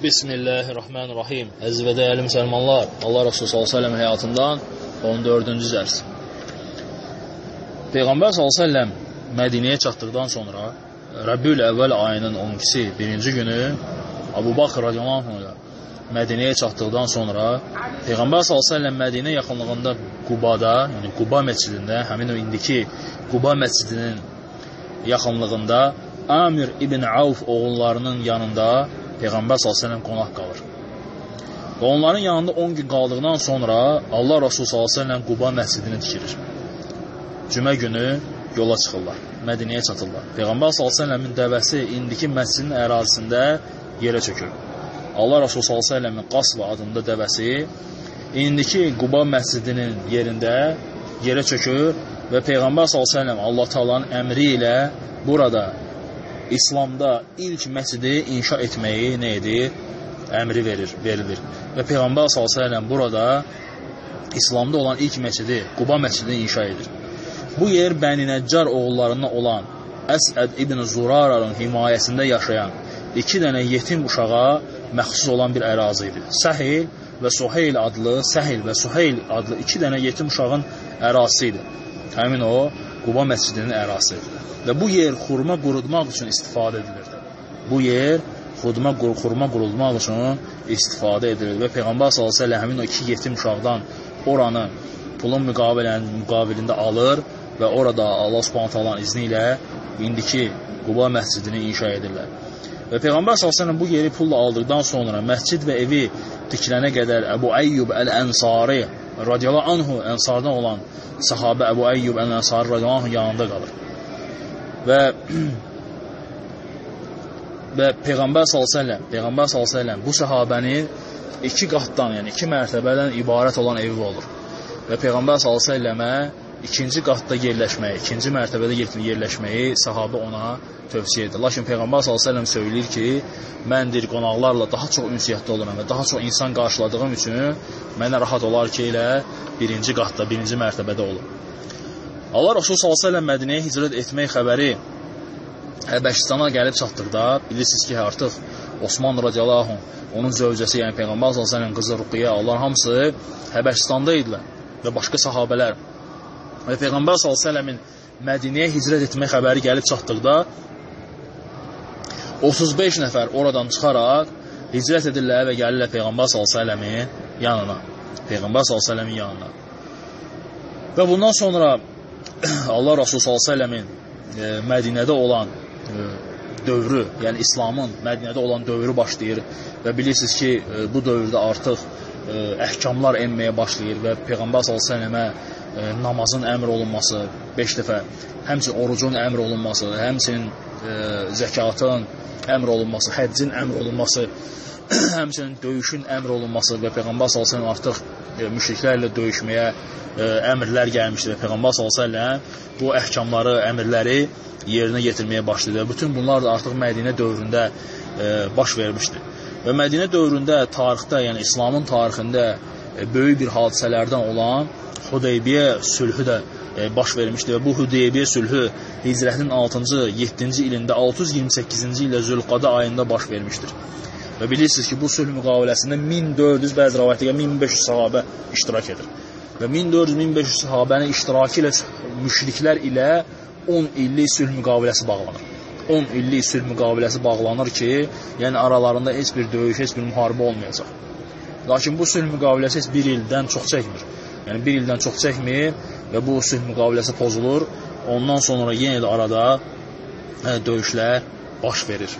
Bismillahirrahmanirrahim. Əziz və dəyərli müsəlmanlar, Allah Rasulü s.ə.v həyatından 14-cü dərs. Peyğəmbər s.ə.v Mədinəyə çatdıqdan sonra Rəbiül Əvvəl ayının 12-si, birinci günü Əbu Bakr radiyallahu anh ilə Mədinəyə çatdıqdan sonra Peyğəmbər s.ə.v Mədinə yaxınlığında Qubada, yəni Quba məscidində, həmin o indiki Quba məscidinin yaxınlığında Amir ibn Avf oğullarının yanında Peyğəmbər s.ə.v qonaq qalır. Və onların yanında 10 gün qaldıqdan sonra Allah Rasulü s.ə.v Quba məscidini tikirir. Cümə günü yola çıxırlar, Mədinəyə çatırlar. Peyğəmbər s.ə.v-in dəvəsi indiki məscidin ərazisində yerə çökür. Allah Rasulü s.ə.v-in Qasva adında dəvəsi indiki Quba məscidinin yerində yerə çökür və Peyğəmbər s.ə.v Allah Taala'nın əmri ilə burada İslamda ilk məscidi inşa etməyi nə edir? Əmri verilir. Və Peyğəmbər s.ə.v burada İslamda olan ilk məscidi, Quba məscidini inşa edir. Bu yer Bəni Nəccar oğullarından olan Əsəd ibn Zurara'nın himayəsində yaşayan 2 dənə yetim uşağa məxsus olan bir ərazi idi. Səhil və Suheyl adlı 2 dənə yetim uşağın ərazisi idi. Həmin o Quba məscidinin ərazisi. Və bu yer xurma qurutmaq üçün istifadə edilirdi. Bu yer xurma qurutmaq üçün istifadə edilir. Və Peyğəmbər s.ə.v həmin o 2 yetim uşaqdan oranı pulun müqabilində alır və orada Allah Subhanahu taalanın izni ilə indiki Quba məscidini inşa edirlər. Və Peyğəmbər s.ə.v bu yeri pulla aldıqdan sonra məscid və evi tikilənə qədər Əbu Əyyub Əl-Ənsari radiyallahu anhu, Ənsardan olan sahabə Əbu Əyyub Əl-Ənsari radiyallahu anhu yanında qalır. Və Peyğəmbər s.ə.v bu sahabənin 2 qatdan, yəni 2 mərtəbədən ibarət olan evi olur. Və Peyğəmbər s.ə.və ikinci qatda yerləşməyi, ikinci mərtəbədə yerləşməyi sahabə ona tövsiyə edir. Lakin Peyğəmbər s.ə.v söyləyir ki, mən qonaqlarla daha çox ünsiyyətdə oluram və daha çox insan qarşıladığım üçün mənə rahat olar ki, elə birinci qatda, birinci mərtəbədə olur. Allah Rasulü s.ə.v Mədinəyə hicrət etmək xəbəri Həbəşistana gəlib çatdıqda, bilirsiniz ki, artıq Osman radiyallahu anh, onun zövcəsi, yəni Peyğəmbər s.ə.v qızı Ruqiyyə, onlar hamısı Həbəşistanda idilər və başqa sahabələr. Və Peyğəmbər s.ə.v-in Mədinəyə hicrət etmək xəbəri gəlib çatdıqda 35 nəfər oradan çıxaraq hicrət edirlər və gəlirlər Peyğəmbər s.ə.v-in yanına. Və bundan sonra Allah Rasulü s.ə.v-in Mədinədə olan dövrü, yəni İslamın Mədinədə olan dövrü başlayır və bilirsiniz ki, bu dövrdə artıq əhkamlar enməyə başlayır və Peyğəmbər s.ə.və namazın əmr olunması 5 dəfə, həmçinin orucun əmr olunması, həmçinin zəkatın əmr olunması, həccin əmr olunması, həmçinin döyüşün əmr olunması və Peyğəmbər s.ə.v artıq müşriklərlə döyüşməyə əmrlər gəlmişdir və Peyğəmbər s.ə.v bu əhkamları, əmrləri yerinə yetirməyə başlayır. Bütün bunlar da artıq Mədinə dövründə baş vermişdir. Və Mədinə dövründə tarixdə, yəni İslamın tarixində böyük bir hadisələrdən olan Hudeybiyyə sülhü də baş vermişdir və bu Hudeybiyyə sülhü hicrətin 6-cı, 7-ci ilində 628-ci ildə Zülqada ayında baş vermişdir. Və bilirsiniz ki, bu sülh müqaviləsində 1400, bəzi rəvayətdə 1500 sahabə iştirak edir. Və 1400-1500 sahabənin iştirakı ilə müşriklər ilə 10 illik sülh müqaviləsi bağlanır. 10 illik sülh müqaviləsi bağlanır ki, yəni aralarında heç bir döyüş, heç bir müharibə olmayacaq. Lakin bu sülh müqaviləsi heç 1 ildən çox çəkmir. Yəni 1 ildən çox çəkmir və bu sülh müqaviləsi pozulur. Ondan sonra yenə də arada döyüşlər baş verir.